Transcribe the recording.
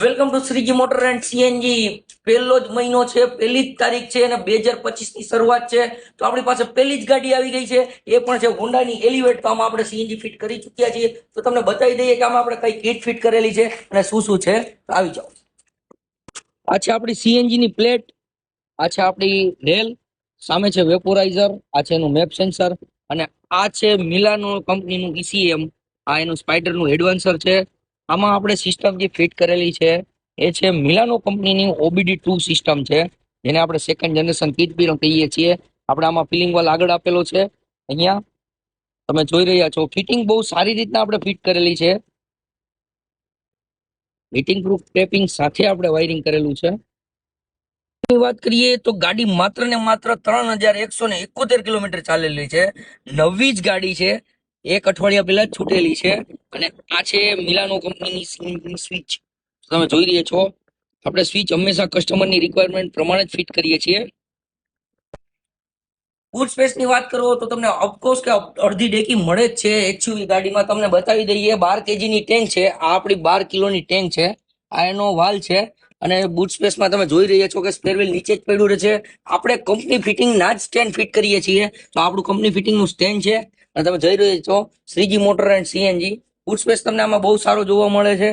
Welcome to Shriji motor and CNG. પહેલો જ મહિનો છે, પહેલી જ તારીખ છે અને 2025 ની શરૂઆત છે. તો આપણી પાસે પહેલી જ ગાડી આવી ગઈ છે, એ પણ છે હોન્ડાની એલિવેટ. તો આમાં આપણે સીએનજી ફિટ કરી ચૂક્યા છીએ. તો તમને બતાવી દઈએ કે આમાં આપણે કઈ કીટ ફિટ કરેલી છે અને શું શું છે. આવી જાઓ. આ છે આપણી સીએનજી ની પ્લેટ, આ છે આપણી રેલ, સામે છે વેપોરાઇઝર, આ છે એનું મેપ સેન્સર અને આ છે મિલાનો કંપનીનું ECM. આ એનું સ્પાઈડરનું એડવાન્સર છે. આમાં આપણે સિસ્ટમ જે ફિટ કરેલી છે એ છે મિલાનો કંપનીની OBD2 સિસ્ટમ છે, જેને આપણે સેકન્ડ જનરેશન કીટ બી કહીએ છીએ. આપણે આમાં ફિલિંગ વાલ આગળ આપેલો છે, અહીંયા તમે જોઈ રહ્યા છો. ફિટિંગ બહુ સારી રીતના આપણે ફિટ કરેલી છે. હીટિંગ પ્રૂફ ટેપિંગ સાથે આપણે વાયરિંગ કરેલું છે. વાત કરીએ તો ગાડી માત્ર ને માત્ર 3171 કિલોમીટર ચાલેલી છે. નવી જ ગાડી છે, એક અઠવાડિયા પહેલા જ છૂટેલી છે. અને આ છે મિલાનો કંપનીની સ્વિચ. તમે જોઈ રહ્યા છો, આપણે સ્વિચ હંમેશા કસ્ટમરની રિક્વાયરમેન્ટ પ્રમાણે જ ફિટ કરીએ છીએ. બૂટ સ્પેસ ની વાત કરો તો તમને ઓફકોર્સ કે અડધી ડેકી મળે જ છે એક્સયુવી ગાડીમાં. તમને બતાવી દઈએ 12 kg ની ટેન્ક છે. આ આપણી 12 કિલોની ટેન્ક છે. આ એનો વાલ છે. અને બૂટ સ્પેસમાં તમે જોઈ રહ્યા છો કે સ્પેરવેલ નીચે જ પડ્યું રહે છે. આપણે કંપની ફિટિંગ ના જ સ્ટેન્ડ ફિટ કરીએ છીએ. તો આપણું કંપની ફિટિંગ નું સ્ટેન્ડ છે અને તમે જોઈ રહ્યા છો Shriji motor and CNG. Boot space તમને આમાં બહુ સારો જોવા મળે છે.